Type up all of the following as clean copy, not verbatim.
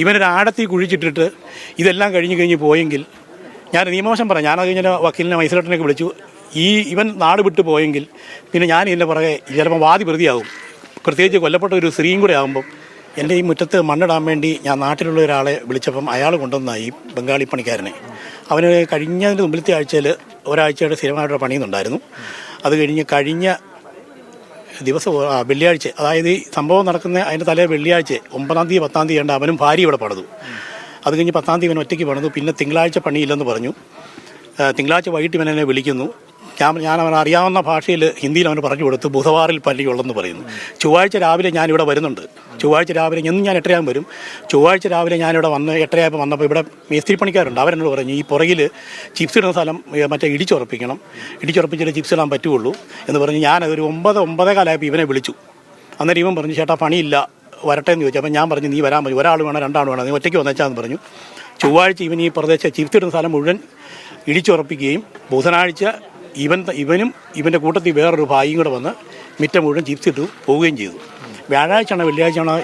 ഇവനൊരു ആടത്തി കുഴിച്ചിട്ടിട്ട് ഇതെല്ലാം കഴിഞ്ഞ് പോയെങ്കിൽ ഞാൻ നിയമവശം പറയാം. ഞാനത് കഴിഞ്ഞാൽ വക്കീലിനെ മജിസ്ട്രേറ്റിനൊക്കെ വിളിച്ചു. ഇവൻ നാട് വിട്ടു പോയെങ്കിൽ പിന്നെ ഞാൻ ഇതിൻ്റെ പുറകെ ചിലപ്പോൾ വാദി പ്രതിയാകും. പ്രത്യേകിച്ച് കൊല്ലപ്പെട്ട ഒരു സ്ത്രീയും കൂടെ ആകുമ്പം എൻ്റെ ഈ മുറ്റത്ത് മണ്ണിടാൻ വേണ്ടി ഞാൻ നാട്ടിലുള്ള ഒരാളെ വിളിച്ചപ്പം അയാൾ കൊണ്ടുവന്നായി ബംഗാളി പണിക്കാരനെ. അവന് കഴിഞ്ഞതിൻ്റെ മുമ്പിലത്തെ ഒരാഴ്ചയുടെ സ്ഥിരമായിട്ട് പണിയുന്നുണ്ടായിരുന്നു. അത് കഴിഞ്ഞ ദിവസം വെള്ളിയാഴ്ച, അതായത് ഈ സംഭവം നടക്കുന്ന അതിൻ്റെ തലേ വെള്ളിയാഴ്ച 9-ാം തീയതി 10-ാം തീയതി ഉണ്ട് അവനും ഭാര്യ ഇവിടെ പണിതു. അത് കഴിഞ്ഞ് 10-ാം തീയതി ഇവൻ ഒറ്റയ്ക്ക് പണിതു. പിന്നെ തിങ്കളാഴ്ച പണിയില്ലെന്ന് പറഞ്ഞു. തിങ്കളാഴ്ച വൈകിട്ട് ഇവനെന്നെ വിളിക്കുന്നു. ഞാൻ അവൻ അറിയാവുന്ന ഭാഷയിൽ ഹിന്ദിയിൽ അവന് പറഞ്ഞു കൊടുത്തു ബുധവാറിൽ പള്ളിയുള്ളെന്ന് പറയുന്നു. ചൊവ്വാഴ്ച രാവിലെ ഞാനിവിടെ വരുന്നുണ്ട്. ചൊവ്വാഴ്ച രാവിലെ എന്നും ഞാൻ 8:30 വരും. ചൊവ്വാഴ്ച രാവിലെ ഞാനിവിടെ വന്ന് 8:30 വന്നപ്പോൾ ഇവിടെ മേസ്ത്രി പണിക്കാരുണ്ട്. അവരെന്നോട് പറഞ്ഞു ഈ പുറകിൽ ചിപ്സ് ഇടുന്ന സ്ഥലം മറ്റേ ഇടിച്ചുറപ്പിക്കണം, ഇടിച്ചുറപ്പിച്ചിട്ട് ചിപ്സ് ഇടാൻ പറ്റുള്ളൂ എന്ന് പറഞ്ഞ് ഞാനതൊരു 9-9:15 ഇവനെ വിളിച്ചു. അന്നേരം ഇവൻ പറഞ്ഞു ചേട്ടാ പണിയില്ല വരട്ടെ എന്ന് ചോദിച്ചു. അപ്പം ഞാൻ പറഞ്ഞു നീ വരാൻ പറഞ്ഞു, ഒരാൾ വേണം 2 ആൾ വേണം, നീ ഒറ്റയ്ക്ക് വന്നേച്ചാന്ന് പറഞ്ഞു. ചൊവ്വാഴ്ച ഇവൻ ഈ പ്രദേശം ചിപ്സ് ഇടുന്ന സ്ഥലം മുഴുവൻ ഇടിച്ചുറപ്പിക്കുകയും ബുധനാഴ്ച ഇവനും ഇവൻ്റെ കൂട്ടത്തിൽ വേറൊരു ഭായിയും കൂടെ വന്ന് മിറ്റം മുഴുവൻ ചിപ്സ് ഇട്ടു പോവുകയും ചെയ്തു. വ്യാഴാഴ്ചയാണോ വെള്ളിയാഴ്ചയാണോ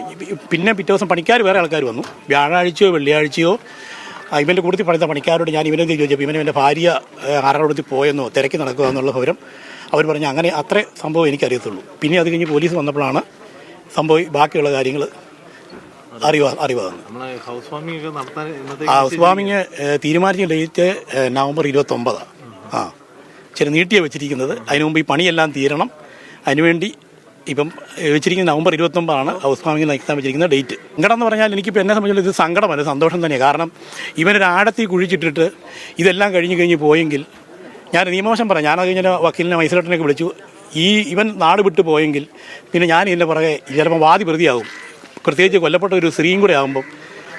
പിന്നെ പിറ്റേ ദിവസം പണിക്കാർ വേറെ ആൾക്കാർ വന്നു. വ്യാഴാഴ്ചയോ വെള്ളിയാഴ്ചയോ ഇവൻ്റെ കൂട്ടത്തിൽ പണിത പണിക്കാരോട് ഞാൻ ഇവനെന്ത് ചോദിച്ചപ്പോൾ ഇവൻ്റെ ഭാര്യ ആരുടെ പോയെന്നോ തിരക്കി നടക്കുക എന്നുള്ള വിവരം അവർ പറഞ്ഞു. അങ്ങനെ അത്രേ സംഭവം എനിക്കറിയത്തുള്ളൂ. പിന്നെ അത് കഴിഞ്ഞ് പോലീസ് വന്നപ്പോഴാണ് സംഭവം ബാക്കിയുള്ള കാര്യങ്ങൾ അറിവാകുന്നത്. ഹൗസ് വാമിങ് തീരുമാനിച്ച ഡേറ്റ് നവംബർ 29. ചില നീട്ടിയാണ് വെച്ചിരിക്കുന്നത്. അതിനു മുമ്പ് ഈ പണിയെല്ലാം തീരണം. അതിനുവേണ്ടി ഇപ്പം വെച്ചിരിക്കുന്ന നവംബർ 29 ഹൗസ് വാമിങ് നയിക്കാൻ വെച്ചിരിക്കുന്ന ഡേറ്റ്. സങ്കടം എന്ന് പറഞ്ഞാൽ എനിക്കിപ്പോൾ എന്നെ സംബന്ധിച്ചുള്ള ഇത് സങ്കടമല്ല, സന്തോഷം തന്നെയാണ്. കാരണം ഇവനൊരു ആടത്തി കുഴിച്ചിട്ടിട്ട് ഇതെല്ലാം കഴിഞ്ഞ് പോയെങ്കിൽ ഞാൻ നിയമവശം പറയാം. ഞാനത് കഴിഞ്ഞാൽ വക്കീലിനെ മജിസ്ട്രേറ്റിനൊക്കെ വിളിച്ചു. ഇവൻ നാട് വിട്ടു പോയെങ്കിൽ പിന്നെ ഞാൻ ഇതിൻ്റെ പുറകെ ചിലപ്പോൾ വാദി പ്രതിയാകും. പ്രത്യേകിച്ച് കൊല്ലപ്പെട്ട ഒരു സ്ത്രീയും കൂടെ ആകുമ്പം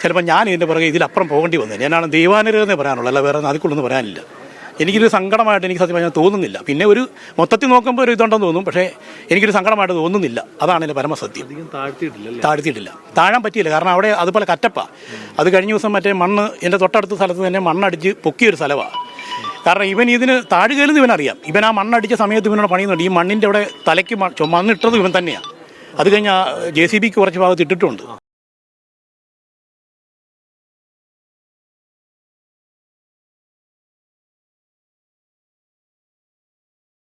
ചിലപ്പോൾ ഞാൻ ഇതിൻ്റെ പുറകെ ഇതിലപ്പുറം പോകേണ്ടി വന്നത്. ഞാനാണ് ദൈവാനുഗ്രഹമെന്നേ പറയാനുള്ളൂ, അല്ല വേറെ അതിക്കുള്ളൊന്നും പറയാനില്ല. എനിക്കൊരു സങ്കടമായിട്ട് എനിക്ക് സത്യം പറഞ്ഞാൽ തോന്നുന്നില്ല. പിന്നെ ഒരു മൊത്തത്തിൽ നോക്കുമ്പോൾ ഒരു ഇതുണ്ടെന്ന് തോന്നും, പക്ഷേ എനിക്കൊരു സങ്കടമായിട്ട് തോന്നുന്നില്ല. അതാണ് എൻ്റെ പരമസത്യം. താഴ്ത്തിയിട്ടില്ല, താഴാൻ പറ്റിയില്ല. കാരണം അവിടെ അതുപോലെ കറ്റപ്പാണ്. അത് കഴിഞ്ഞ ദിവസം മറ്റേ മണ്ണ് എൻ്റെ തൊട്ടടുത്ത സ്ഥലത്ത് തന്നെ മണ്ണടിച്ച് പൊക്കിയൊരു സ്ഥലമാണ്. കാരണം ഇവൻ ഇതിന് താഴുകയിലെന്ന് ഇവനറിയാം. ഇവൻ ആ മണ്ണടിച്ച സമയത്ത് ഇവനോട് പണിയുന്നുണ്ട്. ഈ മണ്ണിൻ്റെ അവിടെ തലയ്ക്ക് മണ്ണിട്ടത് ഇവൻ തന്നെയാണ്. അത് കഴിഞ്ഞാൽ JCBക്ക് കുറച്ച് ഭാഗത്ത് ഇട്ടിട്ടുണ്ട്.